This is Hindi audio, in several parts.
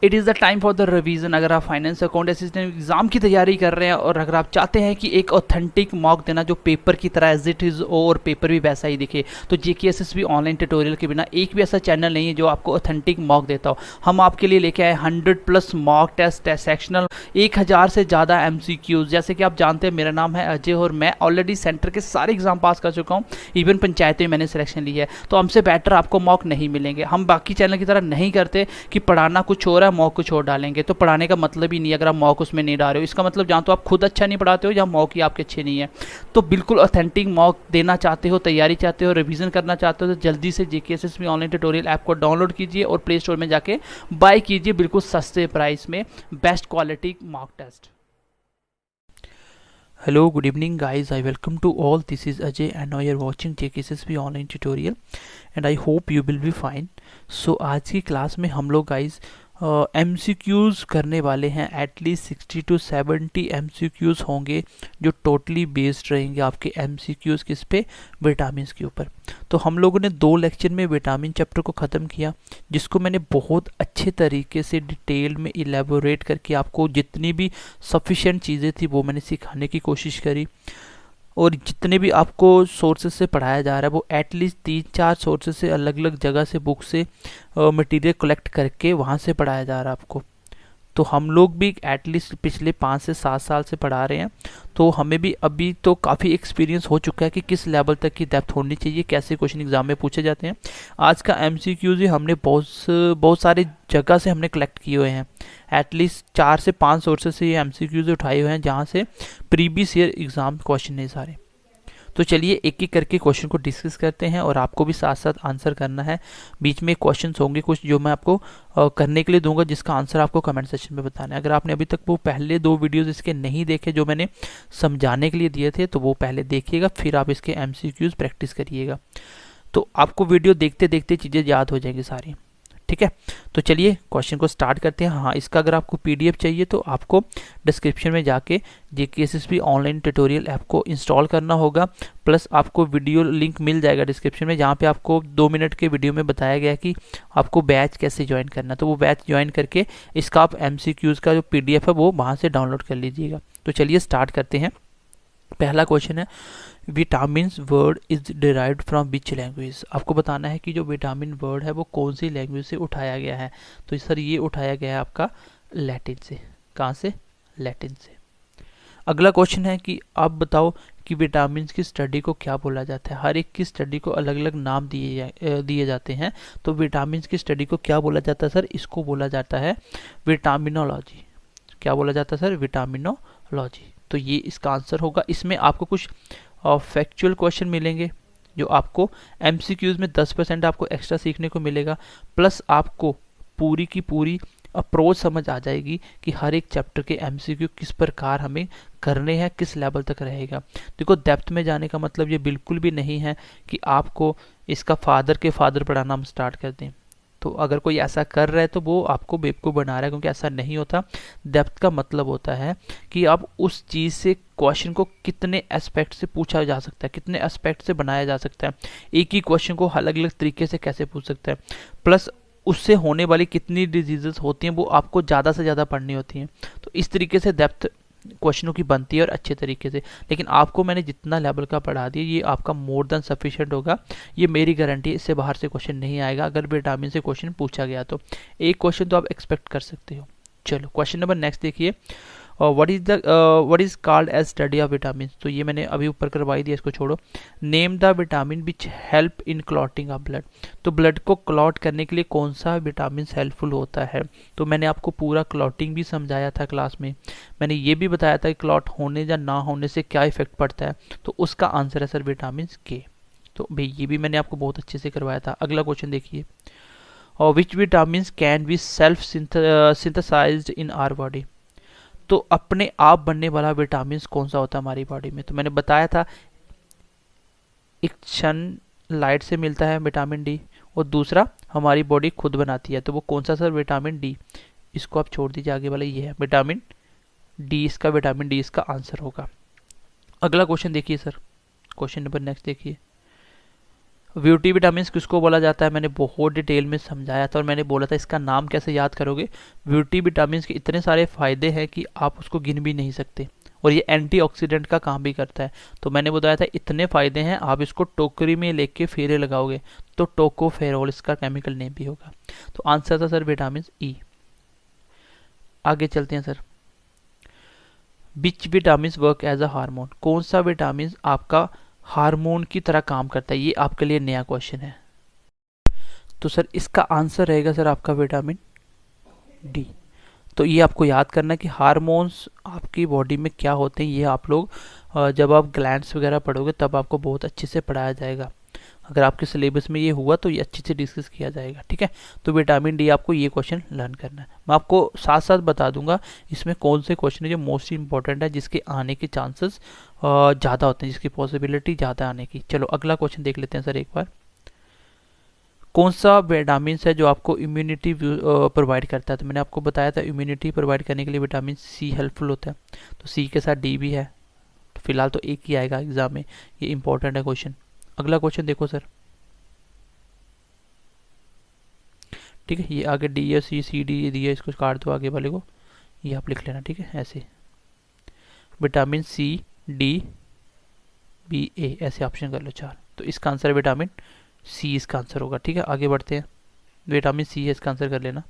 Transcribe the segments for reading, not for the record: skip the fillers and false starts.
It is the time for the revision. अगर आप फाइनेंस अकाउंट असिस्टेंट एग्जाम की तैयारी कर रहे हैं और अगर आप चाहते हैं कि एक ऑथेंटिक मॉक देना जो पेपर की तरह एज इट इज़ हो और पेपर भी वैसा ही दिखे, तो JKSSB ऑनलाइन ट्यूटोरियल के बिना एक भी ऐसा चैनल नहीं है जो आपको ऑथेंटिक मॉक देता हो। हम आपके लिए लेके आए 100+ मॉक टेस्ट, सेक्शनल, 1000 से ज़्यादा MCQs। जैसे कि आप जानते हैं मेरा नाम है अजय और मैं ऑलरेडी सेंटर के सारे एग्जाम पास कर चुका हूँ, इवन पंचायत में मैंने सिलेक्शन ली है। तो हमसे बेटर आपको मॉक नहीं मिलेंगे। हम बाकी चैनल की तरह नहीं करते कि पढ़ाना कुछ और है मॉक कुछ और डालेंगे, तो पढ़ाने का मतलब ही नहीं है अगर आप मॉक उसमें नहीं डाल रहे हो। इसका मतलब जहाँ तो आप खुद अच्छा नहीं पढ़ाते हो या मॉक ही आपके अच्छे नहीं है। तो बिल्कुल ऑथेंटिक मॉक देना चाहते हो, तैयारी चाहते हो, रिवीजन करना चाहते हो, तो जल्दी से JKSSB ऑनलाइन ट्यूटोरियल ऐप को डाउनलोड कीजिए और प्ले स्टोर में जाके बाय कीजिए बिल्कुल सस्ते प्राइस में best quality mock test. Hello, good evening guys. I welcome to all. This is Ajay and now you're watching JKSSB online tutorial and I hope you will be fine. So आज की क्लास में हम लोग गाइज MCQs करने वाले हैं। एटलीस्ट 60 to 70 MCQs होंगे जो टोटली बेस्ड रहेंगे आपके MCQs किस पे, विटामिन के ऊपर। तो हम लोगों ने 2 लेक्चर में विटामिन चैप्टर को ख़त्म किया, जिसको मैंने बहुत अच्छे तरीके से डिटेल में इलेबोरेट करके आपको जितनी भी सफिशेंट चीज़ें थी वो मैंने सिखाने की कोशिश करी। और जितने भी आपको सोर्सेज से पढ़ाया जा रहा है वो एटलीस्ट 3-4 सोर्सेज से, अलग अलग जगह से, बुक से मटेरियल कलेक्ट करके वहाँ से पढ़ाया जा रहा है आपको। तो हम लोग भी एटलीस्ट पिछले 5 से 7 साल से पढ़ा रहे हैं, तो हमें भी अभी तो काफ़ी एक्सपीरियंस हो चुका है कि किस लेवल तक की डेप्थ होनी चाहिए, कैसे क्वेश्चन एग्जाम में पूछे जाते हैं। आज का MCQs हमने बहुत सारे जगह से हमने कलेक्ट किए हुए हैं। एटलीस्ट 4 से 5 सोर्सेज से ये MCQs उठाए हुए हैं जहाँ से प्रीवियस ईयर एग्जाम क्वेश्चन है सारे। तो चलिए एक एक करके क्वेश्चन को डिस्कस करते हैं और आपको भी साथ साथ आंसर करना है। बीच में क्वेश्चंस होंगे कुछ जो मैं आपको करने के लिए दूंगा, जिसका आंसर आपको कमेंट सेक्शन में बताना है। अगर आपने अभी तक वो पहले 2 वीडियोस इसके नहीं देखे जो मैंने समझाने के लिए दिए थे, तो वो पहले देखिएगा, फिर आप इसके MCQs प्रैक्टिस करिएगा। तो आपको वीडियो देखते देखते चीज़ें याद हो जाएंगी सारी, ठीक है। तो चलिए क्वेश्चन को स्टार्ट करते हैं। हाँ, इसका अगर आपको PDF चाहिए तो आपको डिस्क्रिप्शन में जाके JKSSB ऑनलाइन ट्यूटोरियल ऐप को इंस्टॉल करना होगा, प्लस आपको वीडियो लिंक मिल जाएगा डिस्क्रिप्शन में, जहाँ पे आपको 2 मिनट के वीडियो में बताया गया है कि आपको बैच कैसे ज्वाइन करना। तो वो बैच ज्वाइन करके इसका आप MCQs का जो PDF है वो वहाँ से डाउनलोड कर लीजिएगा। तो चलिए स्टार्ट करते हैं। पहला क्वेश्चन है, vitamin word is derived from which language. आपको बताना है कि जो विटामिन वर्ड है वो कौन सी लैंग्वेज से उठाया गया है। तो सर ये उठाया गया है आपका लैटिन से। कहाँ से? लैटिन से। अगला क्वेश्चन है कि आप बताओ कि विटामिन की स्टडी को क्या बोला जाता है। हर एक की स्टडी को अलग अलग नाम दिए जाते हैं। तो विटामिन की स्टडी को क्या बोला जाता है सर? इसको बोला जाता है विटामिनोलॉजी। क्या बोला जाता है सर? विटामिनोलॉजी। तो ये इसका आंसर होगा। इसमें आपको कुछ फैक्चुअल क्वेश्चन मिलेंगे जो आपको MCQs में 10% आपको एक्स्ट्रा सीखने को मिलेगा, प्लस आपको पूरी की पूरी अप्रोच समझ आ जाएगी कि हर एक चैप्टर के MCQ किस प्रकार हमें करने हैं, किस लेवल तक रहेगा। देखो, डेप्थ में जाने का मतलब ये बिल्कुल भी नहीं है कि आपको इसका फादर के फादर पढ़ाना हम स्टार्ट कर दें। तो अगर कोई ऐसा कर रहा है तो वो आपको बेवकूफ़ बना रहा है, क्योंकि ऐसा नहीं होता। डेप्थ का मतलब होता है कि आप उस चीज़ से क्वेश्चन को कितने एस्पेक्ट से पूछा जा सकता है, कितने एस्पेक्ट से बनाया जा सकता है, एक ही क्वेश्चन को अलग अलग तरीके से कैसे पूछ सकता है, प्लस उससे होने वाली कितनी डिजीजेस होती हैं वो आपको ज़्यादा से ज़्यादा पढ़नी होती हैं। तो इस तरीके से डेप्थ क्वेश्चनों की बनती है और अच्छे तरीके से। लेकिन आपको मैंने जितना लेवल का पढ़ा दिया ये आपका मोर देन सफिशिएंट होगा, ये मेरी गारंटी है। इससे बाहर से क्वेश्चन नहीं आएगा अगर विटामिन से क्वेश्चन पूछा गया तो। एक क्वेश्चन तो आप एक्सपेक्ट कर सकते हो। चलो क्वेश्चन नंबर नेक्स्ट देखिए, what is called as study of vitamin. तो ये मैंने अभी ऊपर करवाई दिया, इसको छोड़ो। Name the vitamin which help in clotting of blood. तो ब्लड को क्लॉट करने के लिए कौन सा विटामिन हेल्पफुल होता है। तो मैंने आपको पूरा क्लॉटिंग भी समझाया था क्लास में। मैंने ये भी बताया था कि क्लॉट होने या ना होने से क्या इफेक्ट पड़ता है। तो उसका आंसर है सर विटामिन के। तो भाई ये भी मैंने आपको बहुत अच्छे से करवाया था। अगला क्वेश्चन देखिए, और which vitamin can be self synthesized in our body. तो अपने आप बनने वाला विटामिन कौन सा होता है हमारी बॉडी में। तो मैंने बताया था एक लाइट से मिलता है विटामिन डी, और दूसरा हमारी बॉडी खुद बनाती है। तो वो कौन सा सर? Vitamin D. इसको आप छोड़ दीजिए, आगे वाला ये है विटामिन डी। इसका विटामिन डी इसका आंसर होगा। अगला क्वेश्चन देखिए सर, क्वेश्चन नंबर नेक्स्ट देखिए, ब्यूटी विटामिन किसको बोला जाता है, मैंने बहुत डिटेल में समझाया था और मैंने बोला था इसका नाम कैसे याद करोगे। ब्यूटी विटामिन के इतने सारे फायदे हैं कि आप उसको गिन भी नहीं सकते, और ये एंटीऑक्सीडेंट का काम भी करता है। तो मैंने बताया था इतने फायदे हैं, आप इसको टोकरी में लेके फेरे लगाओगे तो टोकोफेरोल इसका केमिकल नेम भी होगा। तो आंसर था सर विटामिन ई। आगे चलते हैं sir. Which vitamin work as a hormone, कौन सा विटामिन आपका हार्मोन की तरह काम करता है, ये आपके लिए नया क्वेश्चन है। तो सर इसका आंसर रहेगा सर आपका विटामिन डी। तो ये आपको याद करना है कि हार्मोन्स आपकी बॉडी में क्या होते हैं, ये आप लोग जब आप ग्लैंड्स वगैरह पढ़ोगे तब आपको बहुत अच्छे से पढ़ाया जाएगा। अगर आपके सिलेबस में ये हुआ तो ये अच्छे से डिस्कस किया जाएगा, ठीक है। तो विटामिन डी आपको ये क्वेश्चन लर्न करना है। मैं आपको साथ साथ बता दूंगा इसमें कौन से क्वेश्चन है जो मोस्ट इंपॉर्टेंट है, जिसके आने के चांसेस ज़्यादा होते हैं, जिसकी पॉसिबिलिटी ज़्यादा आने की। चलो अगला क्वेश्चन देख लेते हैं सर एक बार। कौन सा विटामिन है जो आपको इम्यूनिटी प्रोवाइड करता है। तो मैंने आपको बताया था इम्यूनिटी प्रोवाइड करने के लिए विटामिन सी हेल्पफुल होता है, तो सी के साथ डी भी है। तो फिलहाल तो एक ही आएगा एग्जाम में, ये इंपॉर्टेंट है क्वेश्चन। अगला क्वेश्चन देखो सर, ठीक है। ये आगे डी या सी डी दिया, इसको काट दो आगे वाले को, ये आप लिख लेना, ठीक है। ऐसे विटामिन सी डी बी ए ऐसे ऑप्शन कर लो 4। तो इसका आंसर विटामिन सी इसका आंसर होगा, ठीक है। आगे बढ़ते हैं, विटामिन सी है इसका आंसर कर लेना।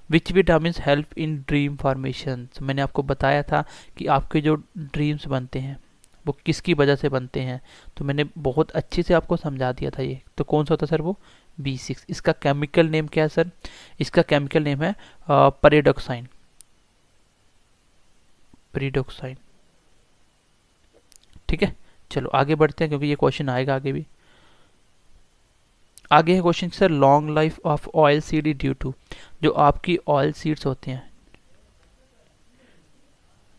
Which vitamin help in dream formation, मैंने आपको बताया था कि आपके जो ड्रीम्स बनते हैं वो किसकी वजह से बनते हैं, तो मैंने बहुत अच्छे से आपको समझा दिया था ये। तो कौन सा होता है सर, वो B6। इसका केमिकल नेम क्या है सर, इसका केमिकल नेम है पेरिडोक्साइन। पेरिडोक्साइन, ठीक है। चलो आगे बढ़ते हैं क्योंकि ये क्वेश्चन आएगा आगे भी। आगे है question sir, long life of oil seed due to, जो आपकी ऑयल सीड्स होते हैं,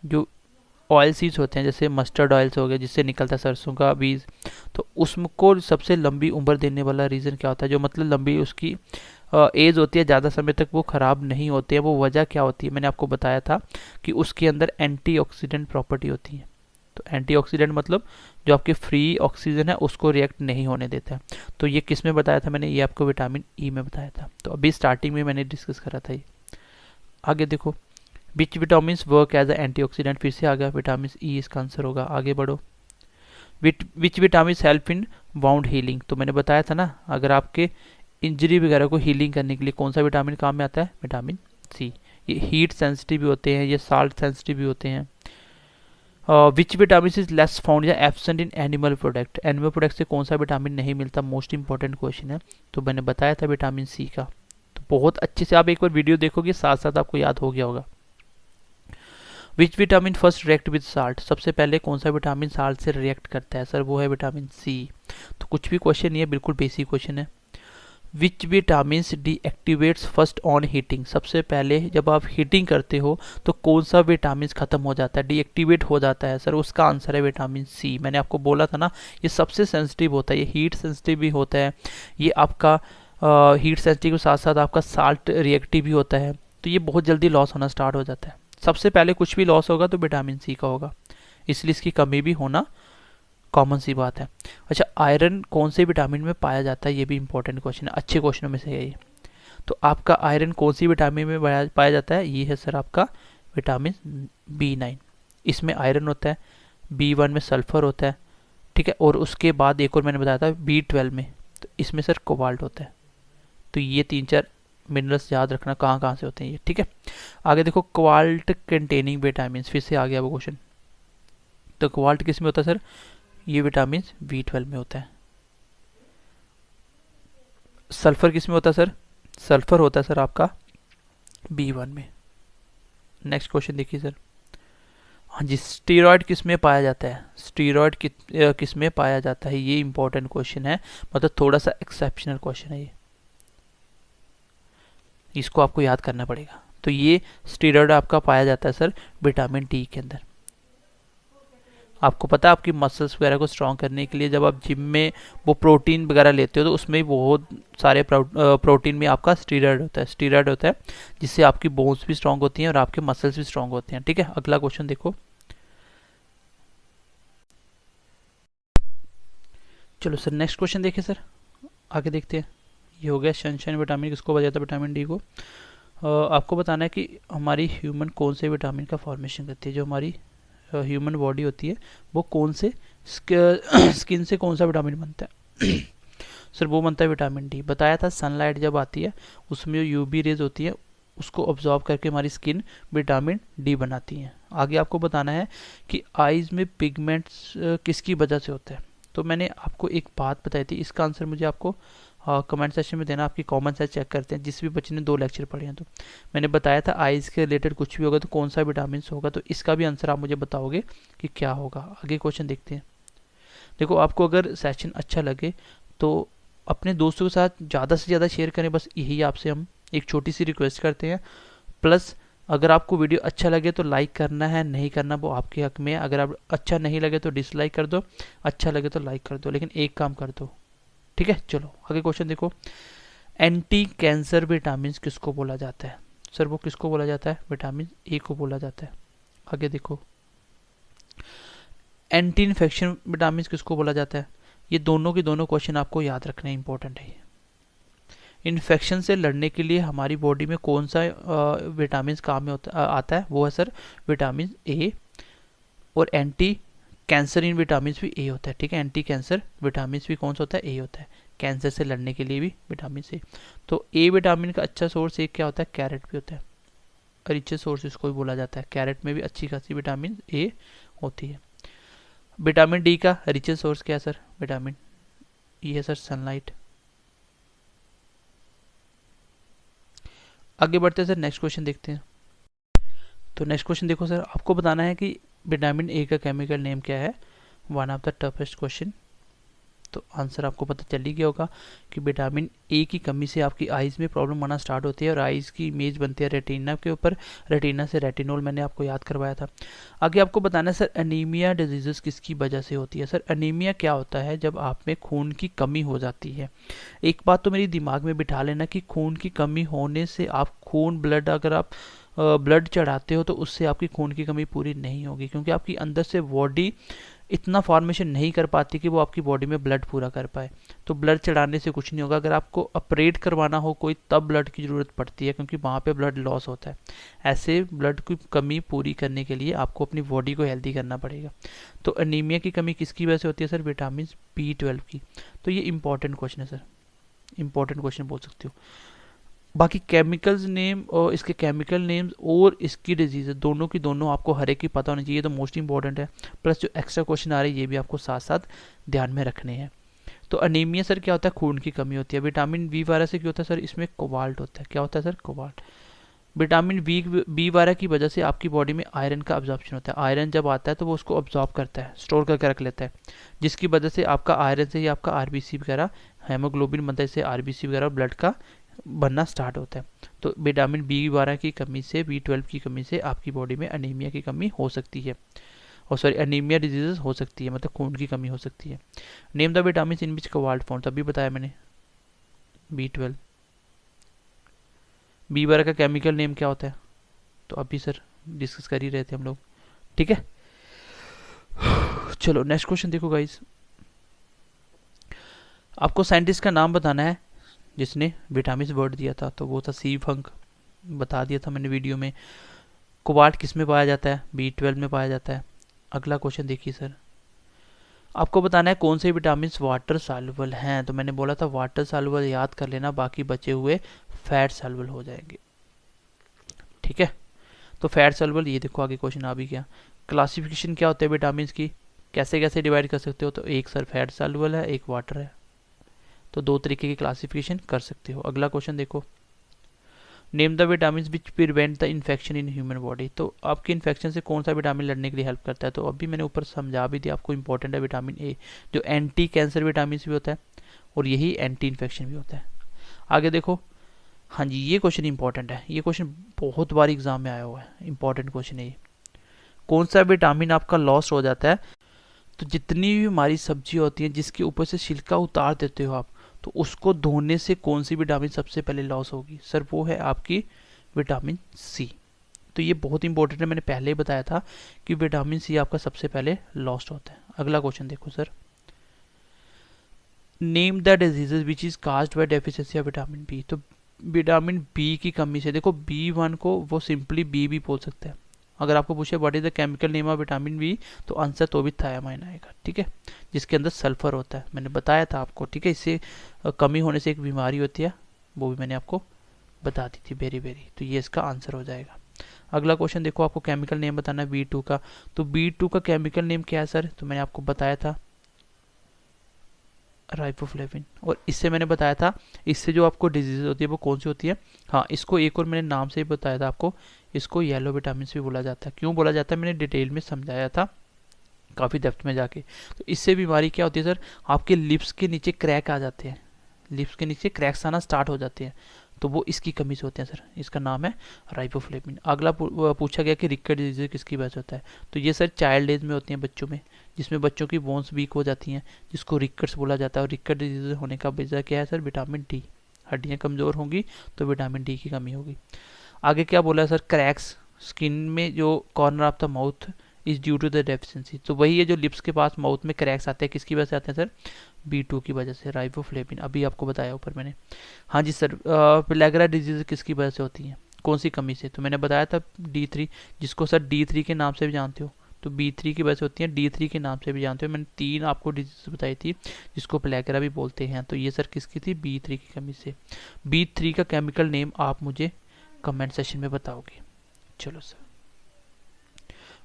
जो ऑयल सीड्स होते हैं जैसे मस्टर्ड ऑयल्स हो गए जिससे निकलता है सरसों का बीज, तो उसको सबसे लंबी उम्र देने वाला रीज़न क्या होता है, जो मतलब लंबी उसकी एज होती है, ज़्यादा समय तक वो ख़राब नहीं होते हैं, वो वजह क्या होती है। मैंने आपको बताया था कि उसके अंदर एंटीऑक्सीडेंट प्रॉपर्टी होती है। तो एंटीऑक्सीडेंट मतलब जो आपके फ्री ऑक्सीजन है उसको रिएक्ट नहीं होने देता है। तो ये किस में बताया था मैंने, ये आपको विटामिन ई में बताया था। तो अभी स्टार्टिंग में मैंने डिस्कस करा था ये। आगे देखो, which vitamin work as a antioxidant, फिर से आ गया विटामिन ई इसका आंसर होगा। आगे बढ़ो, which vitamin help in wound healing, तो मैंने बताया था ना अगर आपके इंजरी वगैरह को हीलिंग करने के लिए कौन सा विटामिन काम में आता है, विटामिन सी। ये हीट सेंसिटिव भी होते हैं, ये साल्ट सेंसिटिव भी होते हैं। Which vitamin is less found या absent in animal product, animal product से कौन सा विटामिन नहीं मिलता, मोस्ट इंपॉर्टेंट क्वेश्चन है। तो मैंने बताया था विटामिन सी का। तो बहुत अच्छे से आप एक बार वीडियो देखोगे साथ साथ आपको याद हो गया होगा। Which vitamin first react with salt, सबसे पहले कौन सा विटामिन साल्ट से रिएक्ट करता है सर, वो है विटामिन सी। तो कुछ भी क्वेश्चन नहीं है, बिल्कुल बेसिक क्वेश्चन है। Which vitamin deactivates first on heating, सबसे पहले जब आप हीटिंग करते हो तो कौन सा विटामिन खत्म हो जाता है, डीएक्टिवेट हो जाता है सर, उसका आंसर है विटामिन सी। मैंने आपको बोला था ना ये सबसे सेंसिटिव होता है, ये हीट सेंसिटिव भी होता है, ये आपका हीट सेंसिटिव के साथ साथ आपका साल्ट रिएक्टिव भी होता है। तो ये बहुत जल्दी लॉस होना स्टार्ट हो जाता है। सबसे पहले कुछ भी लॉस होगा तो विटामिन सी का होगा, इसलिए इसकी कमी भी होना कॉमन सी बात है। अच्छा, आयरन कौन से विटामिन में पाया जाता है, ये भी इंपॉर्टेंट क्वेश्चन है, अच्छे क्वेश्चनों में से है ये। तो आपका आयरन कौन सी विटामिन में पाया जाता है, ये है सर आपका विटामिन B9, इसमें आयरन होता है। B1 में सल्फर होता है, ठीक है। और उसके बाद एक और मैंने बताया था B12 में, तो इसमें सर कोबाल्ट होता है। तो ये 3-4 मिनरल्स याद रखना कहाँ कहाँ से होते हैं ये, ठीक है। आगे देखो, कोबाल्ट कंटेनिंग विटामिन, फिर से आ गया वो क्वेश्चन। तो कोबाल्ट किस में होता है सर, ये विटामिन B12 में होता है। सल्फर किस में होता है सर, सल्फर होता है सर आपका B1 में। नेक्स्ट क्वेश्चन देखिए सर, हाँ जी, स्टीरॉयड किस में पाया जाता है, स्टीरॉयड किस में पाया जाता है, ये इंपॉर्टेंट क्वेश्चन है, मतलब थोड़ा सा एक्सेप्शनल क्वेश्चन है ये, इसको आपको याद करना पड़ेगा। तो ये स्टीरॉयड आपका पाया जाता है सर विटामिन डी के अंदर। आपको पता है आपकी मसल्स वगैरह को स्ट्रॉन्ग करने के लिए जब आप जिम में वो प्रोटीन वगैरह लेते हो तो उसमें बहुत सारे प्रोटीन में आपका स्टीरॉयड होता है, स्टीरॉयड होता है, जिससे आपकी बोन्स भी स्ट्रॉन्ग होती हैं और आपके मसल्स भी स्ट्रॉन्ग होते हैं, ठीक है। अगला क्वेश्चन देखो, चलो सर नेक्स्ट क्वेश्चन देखिए सर। आगे देखते हैं। ये हो गया सनशाइन विटामिन, किसको बोला जाता है? विटामिन डी को। आपको बताना है कि हमारी ह्यूमन कौन से विटामिन का फॉर्मेशन करती है। जो हमारी ह्यूमन बॉडी होती है वो कौन से स्किन से कौन सा विटामिन बनता है? सर वो बनता है विटामिन डी। बताया था सनलाइट जब आती है उसमें जो यूवी रेज होती है उसको ऑब्जॉर्व करके हमारी स्किन विटामिन डी बनाती है। आगे आपको बताना है कि आईज में पिगमेंट्स किसकी वजह से होते हैं। तो मैंने आपको एक बात बताई थी, इसका आंसर मुझे आपको कमेंट सेक्शन में देना। आपकी कॉमन सेंस चेक करते हैं, जिस भी बच्चे ने 2 लेक्चर पढ़े हैं। तो मैंने बताया था आईज के रिलेटेड कुछ भी होगा तो कौन सा विटामिन होगा, तो इसका भी आंसर आप मुझे बताओगे कि क्या होगा। आगे क्वेश्चन देखते हैं। देखो, आपको अगर सेशन अच्छा लगे तो अपने दोस्तों के साथ ज़्यादा से ज़्यादा शेयर करें, बस यही आपसे हम एक छोटी सी रिक्वेस्ट करते हैं। प्लस अगर आपको वीडियो अच्छा लगे तो लाइक करना है, नहीं करना वो आपके हक में है। अगर आप अच्छा नहीं लगे तो डिसलाइक कर दो, अच्छा लगे तो लाइक कर दो, लेकिन एक काम कर दो, ठीक है। चलो आगे क्वेश्चन देखो। एंटी कैंसर विटामिन किसको बोला जाता है? सर वो किसको बोला जाता है? विटामिन ए को बोला जाता है। आगे देखो, एंटी इन्फेक्शन विटामिन किसको बोला जाता है? ये दोनों के दोनों क्वेश्चन आपको याद रखने इंपॉर्टेंट है। इन्फेक्शन से लड़ने के लिए हमारी बॉडी में कौन सा विटामिन काम में आता है? वो है सर विटामिन ए। और एंटी कैंसर इन विटामिन भी ए होता है, ठीक है। एंटी कैंसर विटामिन भी कौन सा होता है? ए होता है। कैंसर से लड़ने के लिए भी विटामिन से। तो ए विटामिन का अच्छा सोर्स एक क्या होता है? कैरेट भी होता है। रिचेस्ट सोर्स इसको भी बोला जाता है। कैरेट में भी अच्छी खासी विटामिन ए होती है। विटामिन डी का रिचेस्ट सोर्स क्या है सर? विटामिन ई है सर, सनलाइट। आगे बढ़ते हैं सर, नेक्स्ट क्वेश्चन देखते हैं। तो नेक्स्ट क्वेश्चन देखो सर, आपको बताना है कि विटामिन ए का केमिकल नेम क्या है। One of the toughest question. तो आंसर आपको पता चल ही गया होगा कि विटामिन ए की कमी से आपकी आईज में प्रॉब्लम आना स्टार्ट होती है और आईज की इमेज बनती है रेटिना के ऊपर। रेटिना से रेटिनोल मैंने आपको याद करवाया था। आगे आपको बताना है सर, एनीमिया डिजीजेस किसकी वजह से होती है? सर एनीमिया क्या होता है? जब आप में खून की कमी हो जाती है। एक बात तो मेरी दिमाग में बिठा लेना कि खून की कमी होने से आप खून ब्लड अगर आप ब्लड चढ़ाते हो तो उससे आपकी खून की कमी पूरी नहीं होगी, क्योंकि आपकी अंदर से बॉडी इतना फॉर्मेशन नहीं कर पाती कि वो आपकी बॉडी में ब्लड पूरा कर पाए। तो ब्लड चढ़ाने से कुछ नहीं होगा। अगर आपको ऑपरेट करवाना हो कोई तब ब्लड की ज़रूरत पड़ती है, क्योंकि वहाँ पे ब्लड लॉस होता है। ऐसे ब्लड की कमी पूरी करने के लिए आपको अपनी बॉडी को हेल्दी करना पड़ेगा। तो एनीमिया की कमी किसकी वजह से होती है सर? विटामिन B12 की। तो ये इंपॉर्टेंट क्वेश्चन है सर, इंपॉर्टेंट क्वेश्चन बोल सकते हो। बाकी केमिकल्स नेम और इसके केमिकल नेम्स और इसकी डिजीज दोनों की दोनों आपको हर एक की पता होनी चाहिए, तो मोस्ट इंपॉर्टेंट है। प्लस जो एक्स्ट्रा क्वेश्चन आ रहे हैं ये भी आपको साथ साथ ध्यान में रखने हैं। तो अनीमिया सर क्या होता है? खून की कमी होती है। विटामिन बी 12 से क्या होता है सर? इसमें कोबाल्ट होता है। क्या होता है सर? कोबाल्ट। विटामिन बी 12 की वजह से आपकी बॉडी में आयरन का अब्जॉर्प्शन होता है। आयरन जब आता है तो वो उसको अब्जॉर्ब करता है, स्टोर करके रख लेता है, जिसकी वजह से आपका आयरन से ही आपका आरबीसी वगैरह हेमोग्लोबिन बनता है, इससे आरबीसी वगैरह ब्लड का बनना स्टार्ट होता है। तो विटामिन बी 12 की कमी से, बी 12 की कमी से आपकी बॉडी में अनीमिया की कमी हो सकती है, और सॉरी अनीमिया डिजीजेस हो सकती है, मतलब खून की कमी हो सकती है। Name the vitamin in which cobalt forms, अभी बताया मैंने। बी 12 बी 12 का केमिकल नेम क्या होता है? तो अभी सर डिस्कस कर ही रहे थे हम लोग, ठीक है। चलो नेक्स्ट क्वेश्चन देखो गाइस। आपको साइंटिस्ट का नाम बताना है जिसने विटामिन वर्ड दिया था, तो वो था सी फंक। बता दिया था मैंने वीडियो में। कोबाल्ट किस में पाया जाता है? B12 में पाया जाता है। अगला क्वेश्चन देखिए सर, आपको बताना है कौन से विटामिन वाटर सॉल्युबल हैं। तो मैंने बोला था वाटर सॉल्युबल याद कर लेना, बाकी बचे हुए फैट सॉल्युबल हो जाएंगे, ठीक है। तो फैट सॉल्युबल, ये देखो आगे क्वेश्चन आ भी गया। क्लासिफिकेशन क्या होता है विटामिन की, कैसे कैसे डिवाइड कर सकते हो? तो एक सर फैट सॉल्युबल है, एक वाटर है, तो 2 तरीके की क्लासिफिकेशन कर सकते हो। अगला क्वेश्चन देखो, name the vitamin which prevent the infection in human body. तो आपके इन्फेक्शन से कौन सा विटामिन लड़ने के लिए हेल्प करता है? तो अभी मैंने ऊपर समझा भी दिया आपको, इंपॉर्टेंट है विटामिन ए, जो एंटी कैंसर विटामिन भी होता है और यही एंटी इन्फेक्शन भी होता है। आगे देखो, हाँ जी ये क्वेश्चन इंपॉर्टेंट है, ये क्वेश्चन बहुत बार एग्जाम में आया हुआ है, इंपॉर्टेंट क्वेश्चन है ये। कौन सा विटामिन आपका लॉस हो जाता है? तो जितनी भी हमारी सब्जी होती है जिसके ऊपर से छिलका उतार देते हो आप, तो उसको धोने से कौन सी विटामिन सबसे पहले लॉस होगी? सर वो है आपकी विटामिन सी। तो ये बहुत इंपॉर्टेंट है, मैंने पहले ही बताया था कि विटामिन सी आपका सबसे पहले लॉस्ट होता है। अगला क्वेश्चन देखो sir, name the diseases which is caused by deficiency of vitamin B. तो विटामिन बी की कमी से, देखो B1 को वो सिंपली बी भी बोल सकते हैं। अगर आपको पूछे what is the chemical name of vitamin B, तो आंसर तो भी थायामाइन आएगा, ठीक है, जिसके अंदर सल्फर होता है, मैंने बताया था आपको, ठीक है। इससे कमी होने से एक बीमारी होती है, वो भी मैंने आपको बता दी थी, बेरी बेरी। तो ये इसका आंसर हो जाएगा। अगला क्वेश्चन देखो, आपको केमिकल नेम बताना है B2 का। तो B2 का केमिकल नेम क्या है सर? तो मैंने आपको बताया था राइबोफ्लेविन। और इससे मैंने बताया था, इससे जो आपको डिजीज होती है वो कौन सी होती है? हाँ, इसको एक और मैंने नाम से ही बताया था आपको, इसको येलो विटामिन भी बोला जाता है। क्यों बोला जाता है मैंने डिटेल में समझाया था काफ़ी डेप्थ में जाके। तो इससे बीमारी क्या होती है सर? आपके लिप्स के नीचे क्रैक आ जाते हैं, लिप्स के नीचे क्रैक्स आना स्टार्ट हो जाते हैं, तो वो इसकी कमी से होते हैं सर। इसका नाम है राइबोफ्लेविन। अगला पूछा गया कि रिकेट डिजीज किसकी वजह से होता है? तो ये सर चाइल्ड एज में होती हैं, बच्चों में, जिसमें बच्चों की बोन्स वीक हो जाती हैं, जिसको रिकेट्स बोला जाता है। और रिकेट डिजीज होने का वजह क्या है सर? Vitamin D. हड्डियाँ कमज़ोर होंगी तो विटामिन डी की कमी होगी। आगे क्या बोला है सर? क्रैक्स स्किन में जो corner of the mouth is due to the deficiency. तो वही है जो लिप्स के पास माउथ में क्रैक्स आते हैं, किसकी वजह से आते हैं सर? B2 की वजह से, राइबोफ्लेविन। अभी आपको बताया ऊपर मैंने। हाँ जी सर, पेलाग्रा डिजीज किसकी वजह से होती है, कौन सी कमी से? तो मैंने बताया था D3, जिसको सर D3 के नाम से भी जानते हो। तो B3 की वजह से होती है, D3 के नाम से भी जानते हो। मैंने 3 आपको डिजीज बताई थी जिसको पेलाग्रा भी बोलते हैं। तो ये सर किसकी थी? B3 की कमी से। B3 का केमिकल नेम आप मुझे कमेंट सेशन में बताओगे। चलो sir,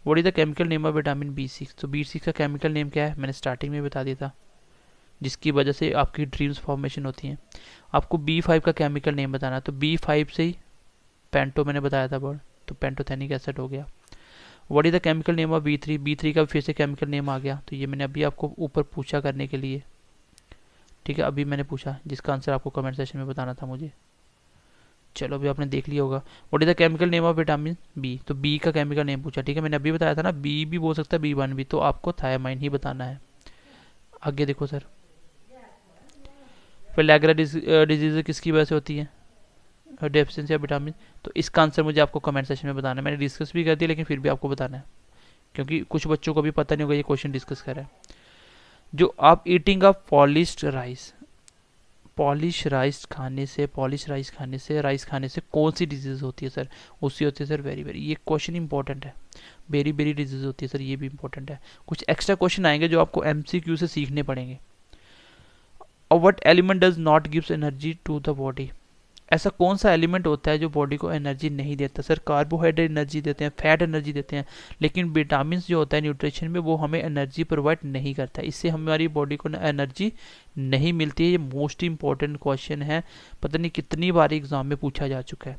what is the chemical name of vitamin B6? तो B6 का केमिकल नेम क्या है? मैंने स्टार्टिंग में बता दिया था, जिसकी वजह से आपकी ड्रीम्स फॉर्मेशन होती हैं। आपको B5 का केमिकल नेम बताना है। तो B5 से ही पेंटो मैंने बताया था वर्ड, तो पेंटोथेनिक एसिड हो गया। What is the chemical name of B3? B3 का फिर से केमिकल नेम आ गया। तो ये मैंने अभी आपको ऊपर पूछा करने के लिए, ठीक है, अभी मैंने पूछा, जिसका आंसर आपको कमेंट सेशन में बताना था मुझे। चलो अभी आपने देख लिया होगा। What is the chemical name of vitamin B? तो बी का केमिकल नेम पूछा, ठीक है, मैंने अभी बताया था ना, बी भी बोल सकता है, B1 भी, तो आपको थायामाइन ही बताना है। आगे देखो सर, पेलाग्रा डिजीज किसकी वजह से होती है? Deficiency of vitamin. तो इसका आंसर मुझे आपको कमेंट सेशन में बताना है। मैंने डिस्कस भी कर दिया, लेकिन फिर भी आपको बताना है, क्योंकि कुछ बच्चों को भी पता नहीं होगा ये क्वेश्चन डिस्कस कर रहा है। जो आप eating of polished rice, polish rice खाने से राइस खाने से कौन सी डिजीज होती है सर? उससे होती है सर वेरी वेरी, ये क्वेश्चन इंपॉर्टेंट है, वेरी वेरी डिजीज होती है सर, ये भी इंपॉर्टेंट है। कुछ एक्स्ट्रा क्वेश्चन आएंगे जो आपको MCQ से सीखने पड़ेंगे। और what element does not gives energy to the body? ऐसा कौन सा एलिमेंट होता है जो बॉडी को एनर्जी नहीं देता? सर कार्बोहाइड्रेट एनर्जी देते हैं, फैट एनर्जी देते हैं, लेकिन विटामिन जो होता है न्यूट्रिशन में, वो हमें एनर्जी प्रोवाइड नहीं करता। इससे हमारी बॉडी को एनर्जी नहीं मिलती है। ये मोस्ट इंपॉर्टेंट क्वेश्चन है, पता नहीं कितनी बार एग्जाम में पूछा जा चुका है।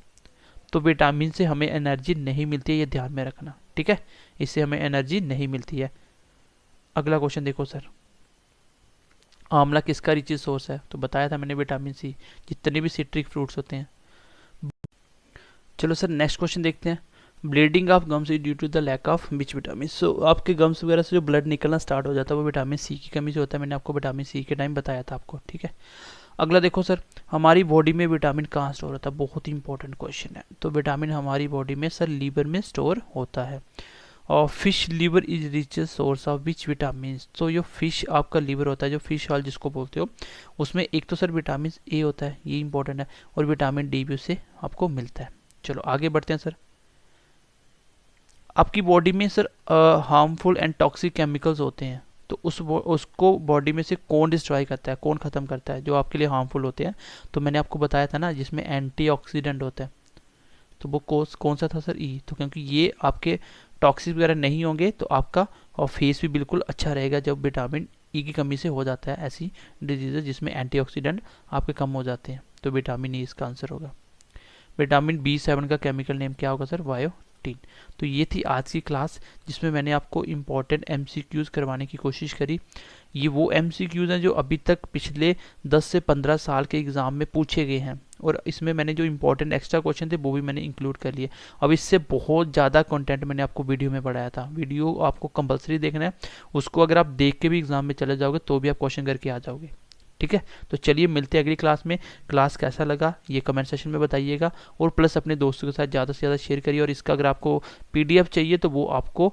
तो विटामिन से हमें एनर्जी नहीं मिलती है, ये ध्यान में रखना, ठीक है, इससे हमें एनर्जी नहीं मिलती है। अगला क्वेश्चन देखो सर, आंवला किसका रिचेस्ट सोर्स है? तो बताया था मैंने विटामिन सी, जितने भी सिट्रिक फ्रूट्स होते हैं। चलो सर नेक्स्ट क्वेश्चन देखते हैं। Bleeding of gums is due to the lack of which vitamin? So आपके गम्स वगैरह से जो ब्लड निकलना स्टार्ट हो जाता है वो विटामिन सी की कमी से होता है। मैंने आपको विटामिन सी के टाइम बताया था आपको, ठीक है। अगला देखो सर, हमारी बॉडी में विटामिन कहाँ स्टोर होता है? बहुत ही इंपॉर्टेंट क्वेश्चन है। तो विटामिन हमारी बॉडी में सर लीवर में स्टोर होता है। और fish liver is richest source of which vitamin? तो जो फिश आपका लीवर होता है, जो फिश ऑयल जिसको बोलते हो, उसमें एक तो सर विटामिन ए होता है, ये इंपॉर्टेंट है, और विटामिन डी भी उससे आपको मिलता है। चलो आगे बढ़ते हैं सर। आपकी बॉडी में sir harmful and toxic chemicals होते हैं, तो उसको बॉडी में से कौन डिस्ट्रॉय करता है, कौन ख़त्म करता है, जो आपके लिए हार्मफुल होते हैं? तो मैंने आपको बताया था ना, जिसमें एंटीऑक्सीडेंट होता है, तो वो कौन सा था सर? ई। तो क्योंकि ये आपके टॉक्सिक वगैरह नहीं होंगे तो आपका और फेस भी बिल्कुल अच्छा रहेगा। जब विटामिन ई की कमी से हो जाता है ऐसी डिजीज जिसमें एंटीऑक्सीडेंट आपके कम हो जाते हैं, तो विटामिन ई इसका आंसर होगा। विटामिन B7 का केमिकल नेम क्या होगा सर? बायोटिन। तो ये थी आज की क्लास, जिसमें मैंने आपको इम्पॉर्टेंट MCQs करवाने की कोशिश करी। ये वो MCQs हैं जो अभी तक पिछले 10 से 15 साल के एग्ज़ाम में पूछे गए हैं, और इसमें मैंने जो इंपॉर्टेंट एक्स्ट्रा क्वेश्चन थे वो भी मैंने इंक्लूड कर लिए। अब इससे बहुत ज़्यादा कंटेंट मैंने आपको वीडियो में पढ़ाया था। वीडियो आपको कंपलसरी देखना है, उसको अगर आप देख के भी एग्ज़ाम में चले जाओगे तो भी आप क्वेश्चन करके आ जाओगे, ठीक है। ठीक है, तो चलिए मिलते हैं अगली क्लास में। क्लास कैसा लगा ये कमेंट सेशन में बताइएगा, और प्लस अपने दोस्तों के साथ ज़्यादा से ज़्यादा शेयर करिए। और इसका अगर आपको पीडीएफ चाहिए तो वो आपको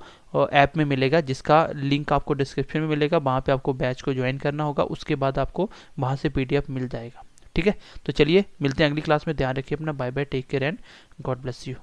ऐप में मिलेगा, जिसका लिंक आपको डिस्क्रिप्शन में मिलेगा। वहाँ पे आपको बैच को ज्वाइन करना होगा, उसके बाद आपको वहाँ से पीडीएफ मिल जाएगा। ठीक है, तो चलिए मिलते हैं अगली क्लास में। ध्यान रखिए अपना, bye bye, take care and God bless you.